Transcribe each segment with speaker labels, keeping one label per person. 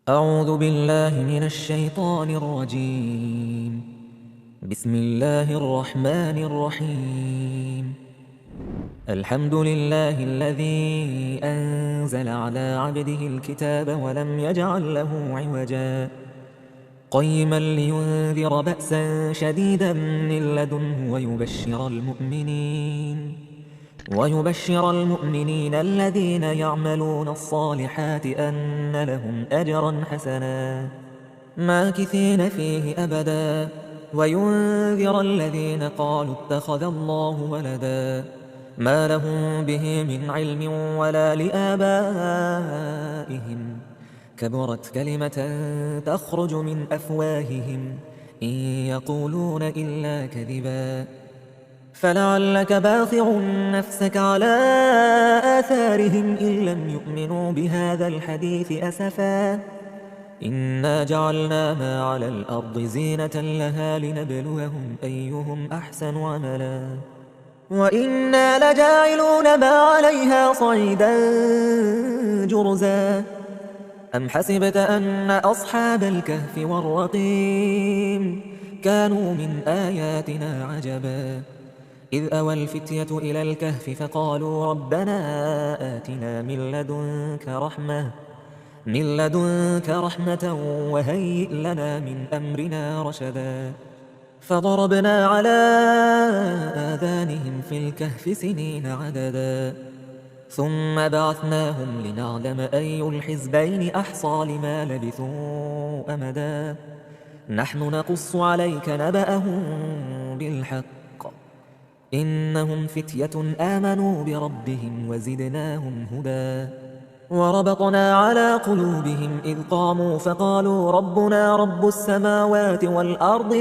Speaker 1: أعوذ بالله من الشيطان الرجيم. بسم الله الرحمن الرحيم. الحمد لله الذي أنزل على عبده الكتاب ولم يجعل له عوجا قيما لينذر بأسا شديدا من لدنه ويبشر المؤمنين الذين يعملون الصالحات أن لهم أجرا حسنا ماكثين فيه أبدا وينذر الذين قالوا اتخذ الله ولدا ما لهم به من علم ولا لآبائهم كبرت كلمة تخرج من أفواههم إن يقولون إلا كذبا فلعلك باخع نفسك على آثارهم إن لم يؤمنوا بهذا الحديث أسفا إنا جعلنا ما على الأرض زينة لها لنبلوهم أيهم أحسن عملا وإنا لجاعلون ما عليها صعيدا جرزا أم حسبت أن أصحاب الكهف والرقيم كانوا من آياتنا عجبا إذ أوى الفتية إلى الكهف فقالوا ربنا آتنا من لدنك رحمة وهيئ لنا من أمرنا رشدا فضربنا على آذانهم في الكهف سنين عددا ثم بعثناهم لنعلم أي الحزبين أحصى لما لبثوا أمدا نحن نقص عليك نبأهم بالحق إنهم فتية آمنوا بربهم وزدناهم هدى وربطنا على قلوبهم إذ قاموا فقالوا ربنا رب السماوات والأرض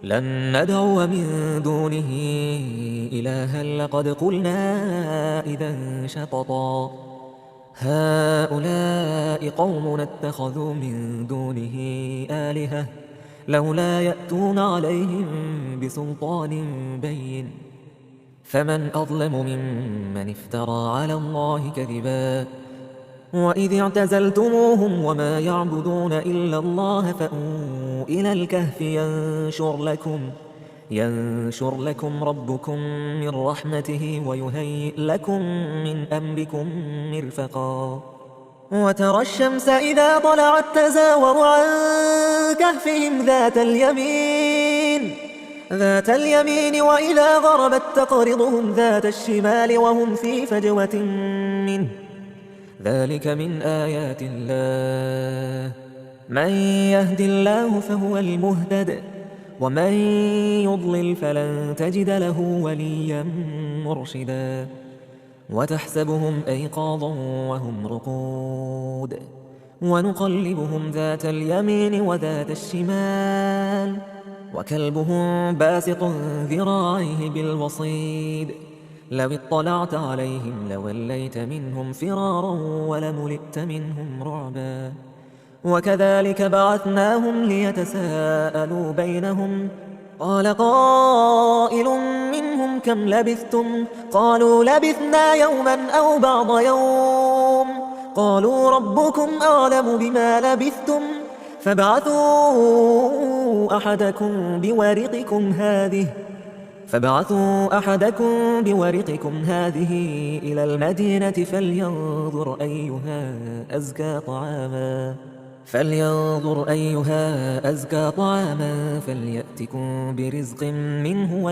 Speaker 1: لن ندعو من دونه إلها لقد قلنا إذا شططا هؤلاء قومنا اتخذوا من دونه آلهة لولا يأتون عليهم بسلطان بين فمن أظلم ممن افترى على الله كذبا وإذ اعتزلتموهم وما يعبدون إلا الله فأووا إلى الكهف ينشر لكم ربكم من رحمته ويهيئ لكم من أمركم مرفقا وترى الشمس إذا طلعت تزاور عن كهفهم ذات اليمين وإذا غربت تقرضهم ذات الشمال وهم في فجوة منه ذلك من آيات الله من يهد الله فهو المهتد ومن يضلل فلن تجد له وليا مرشدا وتحسبهم أيقاظا وهم رقود ونقلبهم ذات اليمين وذات الشمال وكلبهم باسط ذراعيه بالوصيد لو اطلعت عليهم لوليت منهم فرارا ولملئت منهم رعبا وكذلك بعثناهم ليتساءلوا بينهم قال قائل منهم كم لبثتم قالوا لبثنا يوما أو بعض يوم قالوا ربكم أعلم بما لبثتم فابعثوا أحدكم بورقكم هذه إلى المدينة فلينظر أيها أزكى طعاما فليأتكم برزق منه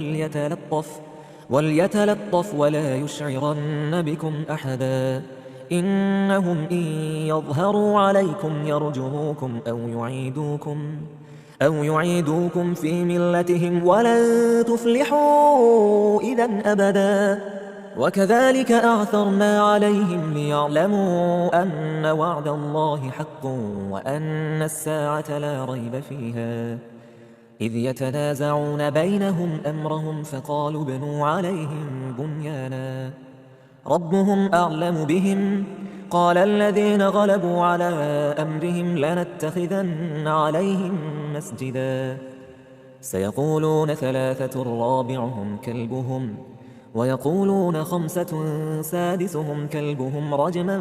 Speaker 1: وليتلطف ولا يشعرن بكم أحدا إنهم إن يظهروا عليكم يرجموكم أو يعيدوكم في ملتهم ولن تفلحوا إذا أبدا وكذلك أعثرنا عليهم ليعلموا أن وعد الله حق وأن الساعة لا ريب فيها إذ يتنازعون بينهم أمرهم فقالوا ابنوا عليهم بنيانا ربهم أعلم بهم قال الذين غلبوا على أمرهم لنتخذن عليهم مسجدا سيقولون ثلاثة رابعهم كلبهم ويقولون 5 سادسهم كلبهم رجما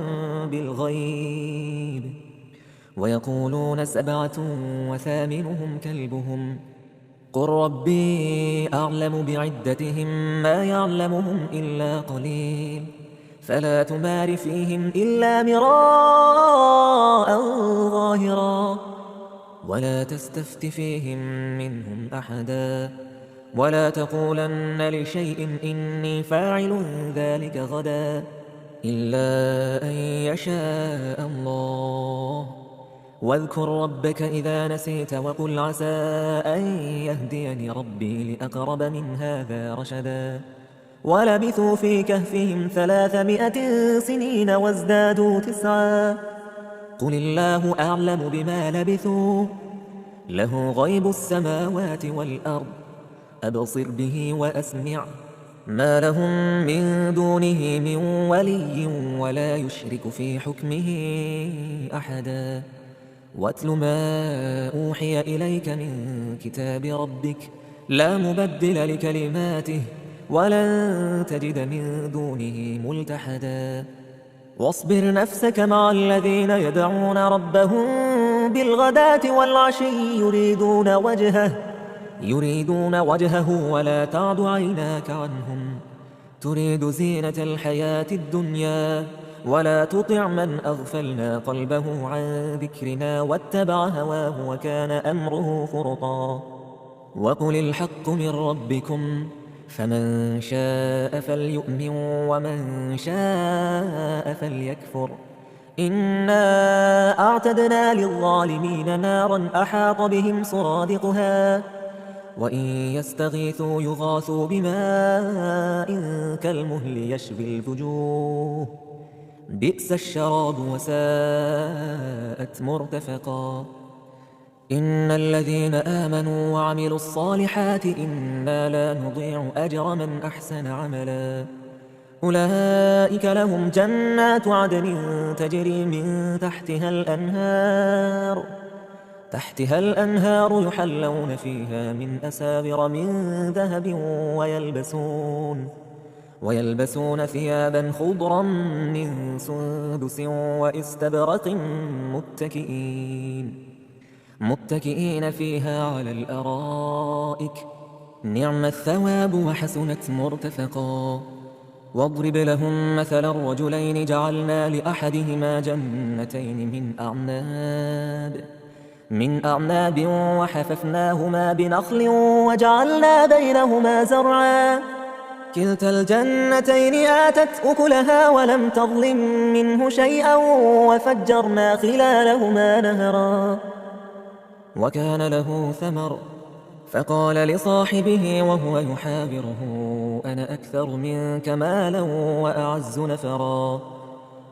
Speaker 1: بالغيب، ويقولون 7 وثامنهم كلبهم، قل ربي أعلم بعدتهم ما يعلمهم إلا قليل، فلا تمار فيهم إلا مراء ظاهرا، ولا تستفت فيهم منهم أحدا، ولا تقولن لشيء إني فاعل ذلك غدا إلا أن يشاء الله. واذكر ربك إذا نسيت وقل عسى أن يهديني ربي لأقرب من هذا رشدا. ولبثوا في كهفهم 300 سنين وازدادوا 9. قل الله أعلم بما لبثوا، له غيب السماوات والأرض، أبصر به وأسمع، ما لهم من دونه من ولي ولا يشرك في حكمه أحدا. واتل ما أوحي إليك من كتاب ربك، لا مبدل لكلماته ولن تجد من دونه ملتحدا. واصبر نفسك مع الذين يدعون ربهم بالغداة والعشي يريدون وجهه ولا تعد عيناك عنهم تريد زينة الحياة الدنيا، ولا تطع من أغفلنا قلبه عن ذكرنا واتبع هواه وكان أمره فرطا. وقل الحق من ربكم، فمن شاء فليؤمن ومن شاء فليكفر. إنا أعتدنا للظالمين نارا أحاط بهم سرادقها، وإن يستغيثوا يغاثوا بماء كالمهل يشوي الوجوه، بئس الشراب وساءت مرتفقا. إن الذين آمنوا وعملوا الصالحات إنا لا نضيع أجر من أحسن عملا، أولئك لهم جنات عدن تجري من تحتها الأنهار يحلون فيها من أساور من ذهب ويلبسون ثيابا خضرا من سندس واستبرق متكئين فيها على الأرائك، نعم الثواب وحسنت مرتفقا. واضرب لهم مثلا الرجلين جعلنا لأحدهما جنتين من أعناب وحففناهما بنخل وجعلنا بينهما زرعا، كلتا الجنتين آتت أكلها ولم تظلم منه شيئا وفجرنا خلالهما نهرا. وكان له ثمر فقال لصاحبه وهو يحاوره أنا أكثر منك مالا وأعز نفرا.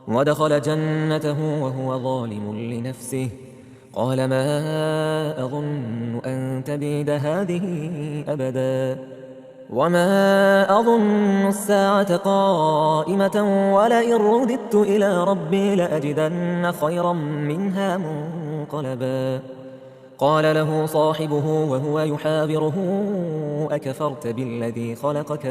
Speaker 1: ودخل جنته وهو ظالم لنفسه قال ما أظن أن تبيد هذه أبدا، وما أظن الساعة قائمة ولئن رددت إلى ربي لأجدن خيرا منها منقلبا. قال له صاحبه وهو يحاوره أكفرت بالذي خلقك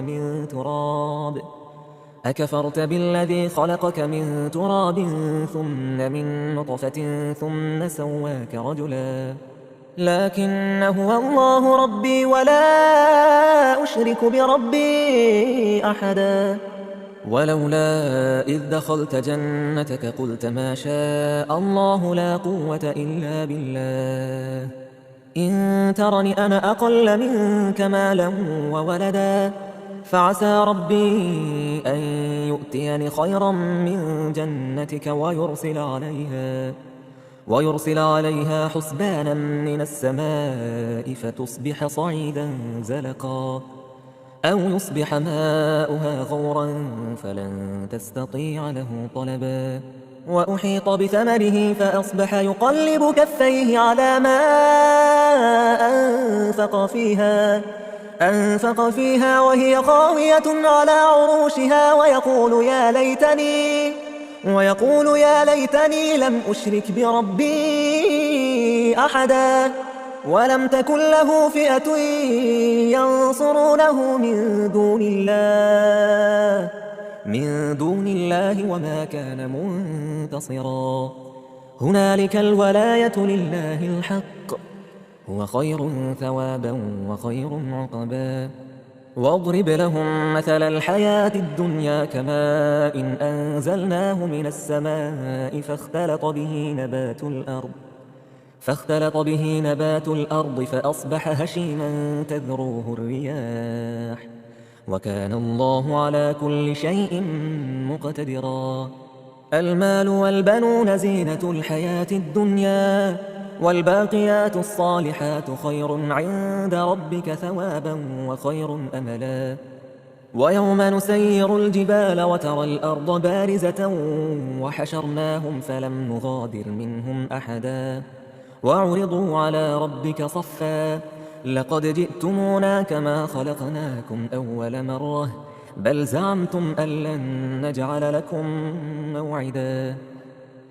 Speaker 1: من تراب ثم من نطفة ثم سواك رجلا، لكن هو الله ربي ولا أشرك بربي أحدا. ولولا إذ دخلت جنتك قلت ما شاء الله لا قوة إلا بالله، إن ترني أنا أقل منك مالا وولدا، فعسى ربي أن يؤتيني خيرا من جنتك ويرسل عليها حسبانا من السماء فتصبح صعيدا زلقا، أو يصبح ماؤها غورا فلن تستطيع له طلبا. وأحيط بثمره فأصبح يقلب كفيه على ما أنفق فيها وهي خاوية على عروشها ويقول يا ليتني لم أشرك بربي أحدا. ولم تكن له فئة ينصرونه من دون الله وما كان منتصرا. هنالك الولاية لله الحق، هو خير ثوابا وخير عقبا. واضرب لهم مثل الحياة الدنيا كماء إن أنزلناه من السماء فاختلط به نبات الأرض فأصبح هشيما تذروه الرياح، وكان الله على كل شيء مقتدرا. المال والبنون زينة الحياة الدنيا، والباقيات الصالحات خير عند ربك ثوابا وخير أملا. ويوم نسير الجبال وترى الأرض بارزة وحشرناهم فلم نغادر منهم أحدا وعرضوا على ربك صفا لقد جئتمونا كما خلقناكم أول مرة بل زعمتم أن لن نجعل لكم موعدا.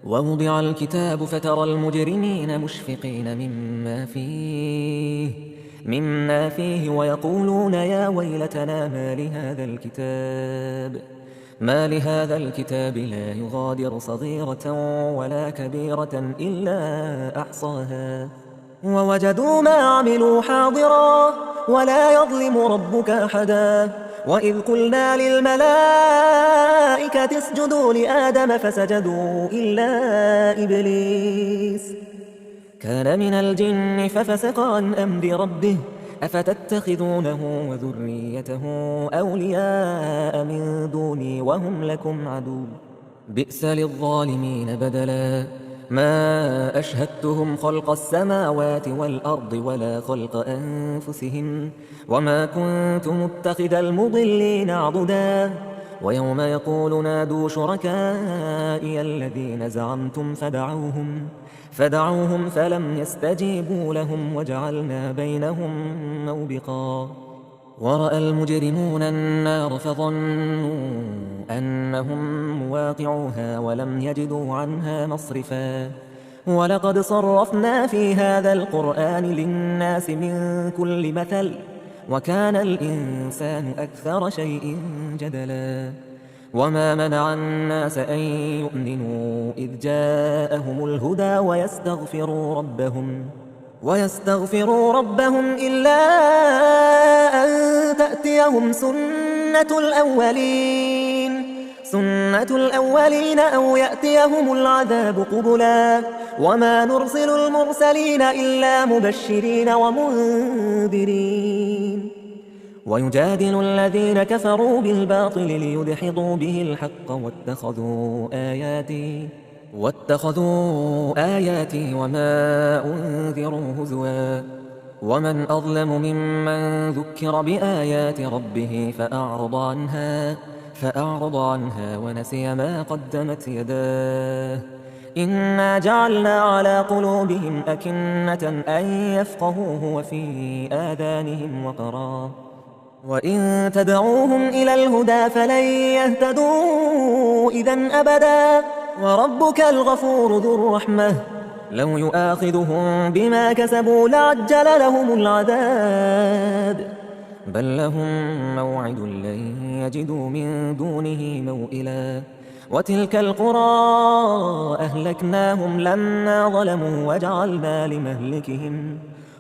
Speaker 1: ووضع الكتاب فترى المجرمين مشفقين مما فيه ويقولون يا ويلتنا ما لهذا الكتاب لا يغادر صغيرة ولا كبيرة إلا أحصاها ووجدوا ما عملوا حاضرا ولا يظلم ربك أحدا. وإذ قلنا للملائكة اسجدوا لآدم فسجدوا إلا إبليس كان من الجن ففسق عن أمر ربه أفتتخذونه وذريته أولياء من دوني وهم لكم عدو بئس للظالمين بدلا. ما أشهدتهم خلق السماوات والأرض ولا خلق أنفسهم وما كنت متخذ المضلين عضدا. ويوم يقول نادوا شركائي الذين زعمتم فدعوهم فلم يستجيبوا لهم وجعلنا بينهم موبقا. ورأى المجرمون النار فظنوا أنهم مواقعوها ولم يجدوا عنها مصرفا. ولقد صرفنا في هذا القرآن للناس من كل مثل وكان الإنسان أكثر شيء جدلا. وما منع الناس أن يؤمنوا إذ جاءهم الهدى ويستغفروا ربهم إلا أن تأتيهم سنة الأولين أو يأتيهم العذاب قبلا. وما نرسل المرسلين إلا مبشرين ومنذرين ويجادل الذين كفروا بالباطل ليدحضوا به الحق واتخذوا آياتي وما أنذروا هزوا. ومن أظلم ممن ذكر بآيات ربه فأعرض عنها ونسي ما قدمت يداه. إنا جعلنا على قلوبهم أكنة أن يفقهوه وفي آذانهم وقرا وإن تدعوهم إلى الهدى فلن يهتدوا إذن أبدا. وربك الغفور ذو الرحمة لو يؤاخذهم بما كسبوا لعجل لهم العذاب بل لهم موعد لن يجدوا من دونه موئلا. وتلك القرى أهلكناهم لما ظلموا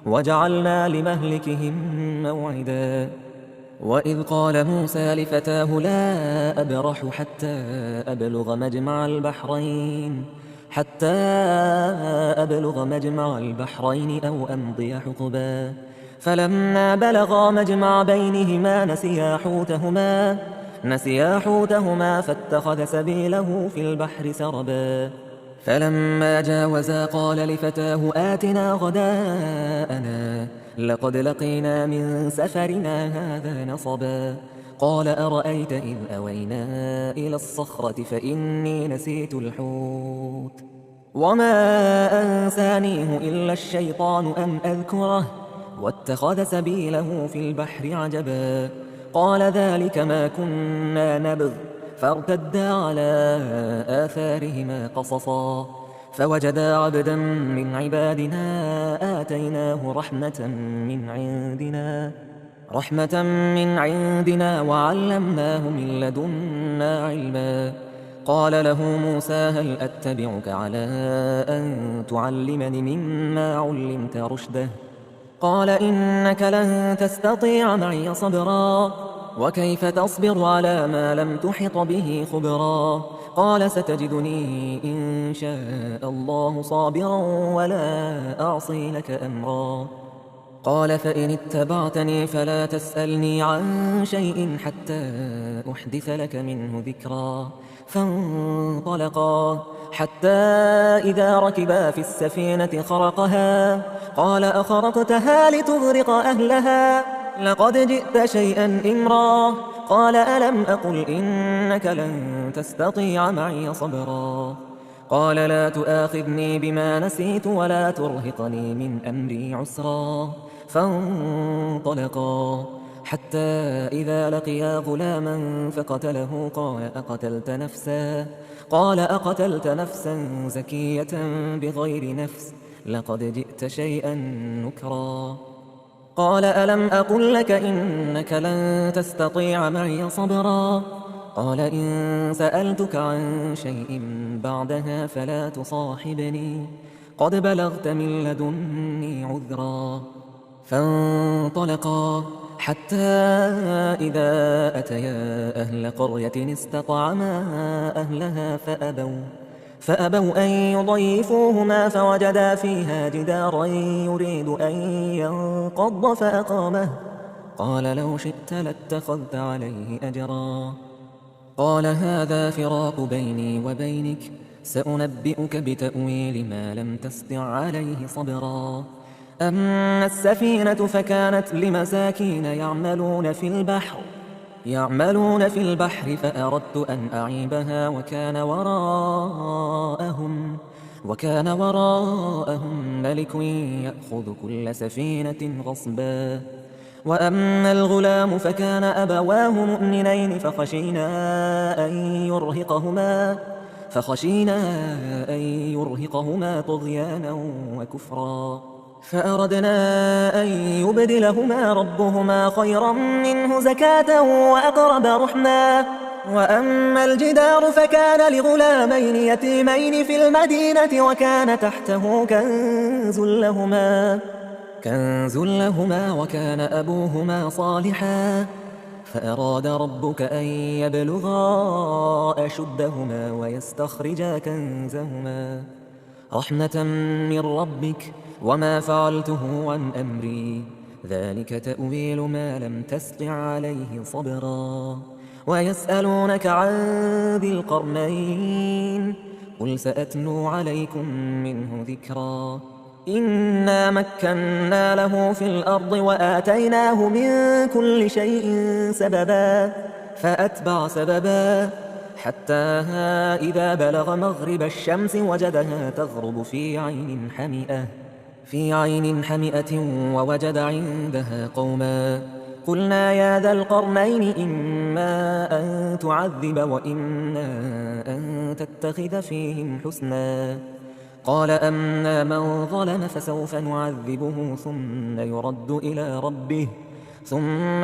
Speaker 1: وجعلنا لمهلكهم موعدا. وإذ قال موسى لفتاه لا أبرح حتى أبلغ مجمع البحرين أو أمضي حقبا. فلما بلغا مجمع بينهما نسيا حوتهما فاتخذ سبيله في البحر سربا. فلما جاوزا قال لفتاه آتنا غداءنا لقد لقينا من سفرنا هذا نصبا. قال أرأيت إذ أوينا إلى الصخرة فإني نسيت الحوت وما أنسانيه إلا الشيطان أن أذكره واتخذ سبيله في البحر عجبا. قال ذلك ما كنا نبغ فارتدا على آثارهما قصصا. فوجدا عبدا من عبادنا آتيناه رحمة من عندنا وعلمناه من لدنا علما. قال له موسى هل أتبعك على أن تعلمني مما علمت رشدا؟ قال إنك لن تستطيع معي صبرا وكيف تصبر على ما لم تحط به خبرا؟ قال ستجدني إن شاء الله صابرا ولا أعصي لك أمرا. قال فإن اتبعتني فلا تسألني عن شيء حتى أحدث لك منه ذكرا. فانطلقا حتى إذا ركبا في السفينة خرقها قال أخرقتها لتغرق أهلها لقد جئت شيئا إمرا. قال ألم أقل إنك لن تستطيع معي صبرا؟ قال لا تؤاخذني بما نسيت ولا ترهقني من أمري عسرا. فانطلقا حتى إذا لقيا غلاما فقتله قال أقتلت نفسا زكية بغير نفس لقد جئت شيئا نكرا. قال ألم أقل لك إنك لن تستطيع معي صبرا؟ قال إن سألتك عن شيء بعدها فلا تصاحبني قد بلغت من لدني عذرا. فانطلقا حتى إذا أتيا أهل قرية استطعما أهلها فأبوا أن يضيفوهما فوجدا فيها جدارا يريد أن ينقض فأقامه. قال لو شئت لاتخذت عليه أجرا. قال هذا فراق بيني وبينك سأنبئك بتأويل ما لم تستطع عليه صبرا. أما السفينة فكانت لمساكين يعملون في البحر فأردت أن أعيبها وكان وراءهم ملك يأخذ كل سفينة غصبا. وأما الغلام فكان أبواه مؤمنين فخشينا أن يرهقهما طغيانا وكفرا. فأردنا أن يبدلهما ربهما خيرا منه زكاة وأقرب رحما. وأما الجدار فكان لغلامين يتيمين في المدينة وكان تحته كنز لهما وكان أبوهما صالحا فأراد ربك أن يبلغا أشدهما ويستخرجا كنزهما رحمة من ربك وما فعلته عن أمري ذلك تأويل ما لم تستطع عليه صبرا. ويسألونك عن ذي القرنين قل سأتلو عليكم منه ذكرا. إنا مكنا له في الأرض وآتيناه من كل شيء سببا فأتبع سببا حتى إذا بلغ مغرب الشمس وجدها تغرب في عين حمئة ووجد عندها قوما. قلنا يا ذا القرنين إما أن تعذب وإما أن تتخذ فيهم حسنا. قال أما من ظلم فسوف نعذبه ثم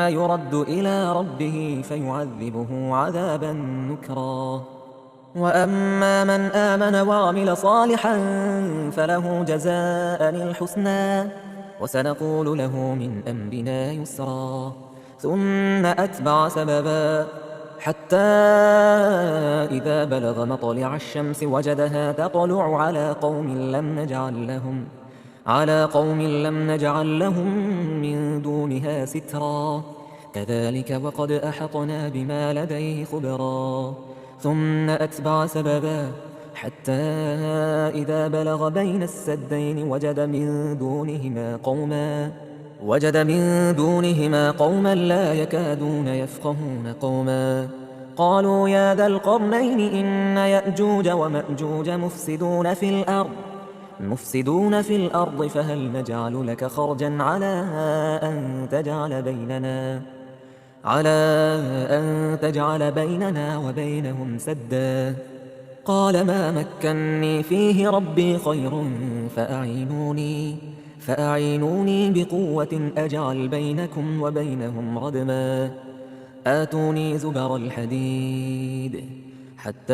Speaker 1: يرد إلى ربه فيعذبه عذابا نكرا. وأما من آمن وعمل صالحا فله جزاء الحسنى وسنقول له من أمرنا يسرا. ثم أتبع سببا حتى إذا بلغ مطلع الشمس وجدها تطلع على قوم لم نجعل لهم من دونها سترا. كذلك وقد أحطنا بما لديه خبرا. ثم أتبع سببا حتى إذا بلغ بين السدين وجد من دونهما قوما لا يكادون يفقهون قوما. قالوا يا ذا القرنين إن يأجوج ومأجوج مفسدون في الأرض فهل نجعل لك خرجا على أن تجعل بيننا وبينهم سدا. قال ما مكني فيه ربي خير فأعينوني بقوة أجعل بينكم وبينهم ردما آتوني زبر الحديد حتى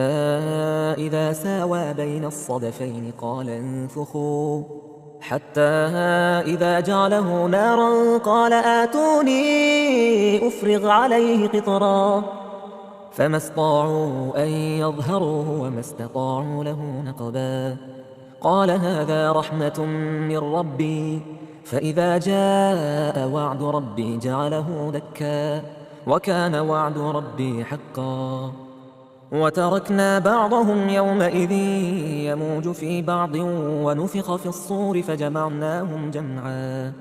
Speaker 1: إذا ساوى بين الصدفين قال انفخوا حتى إذا جعله نارا قال آتوني أفرغ عليه قطرا فما استطاعوا أن يظهروه وما استطاعوا له نقبا قال هذا رحمة من ربي فإذا جاء وعد ربي جعله دكا وكان وعد ربي حقا وتركنا بعضهم يومئذ يموج في بعض ونفخ في الصور فجمعناهم جمعا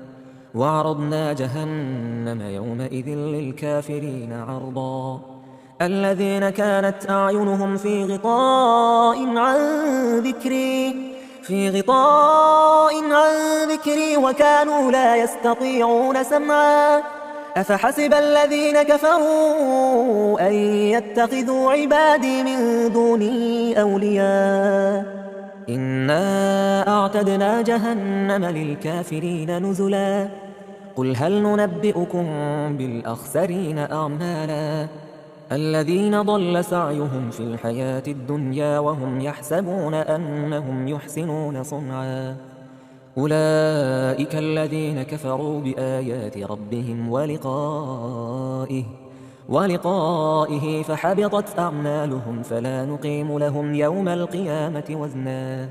Speaker 1: وعرضنا جهنم يومئذ للكافرين عرضا الذين كانت أعينهم في غطاء عن ذكري وكانوا لا يستطيعون سمعا أفحسب الذين كفروا أن يتخذوا عبادي من دوني أولياء إنا أعتدنا جهنم للكافرين نزلا قل هل ننبئكم بالأخسرين أعمالا الذين ضل سعيهم في الحياة الدنيا وهم يحسبون أنهم يحسنون صنعا أولئك الذين كفروا بآيات ربهم ولقائه فحبطت أعمالهم فلا نقيم لهم يوم القيامة وزنا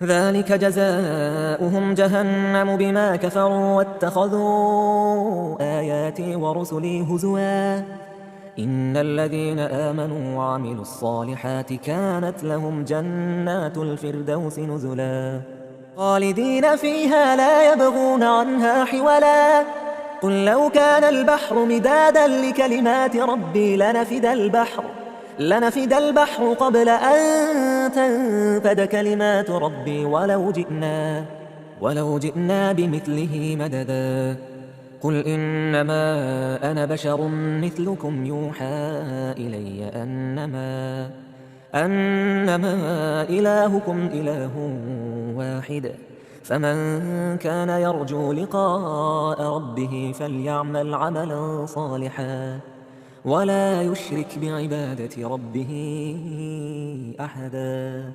Speaker 1: ذلك جزاؤهم جهنم بما كفروا واتخذوا آياتي ورسلي هزوا إن الذين آمنوا وعملوا الصالحات كانت لهم جنات الفردوس نزلا خالدين فيها لا يبغون عنها حولا قل لو كان البحر مدادا لكلمات ربي لنفد البحر قبل أن تنفد كلمات ربي ولو جئنا بمثله مددا قل إنما أنا بشر مثلكم يوحى إلي أنما إلهكم إله واحد فمن كان يرجو لقاء ربه فليعمل عملا صالحا ولا يشرك بعبادة ربه أحدا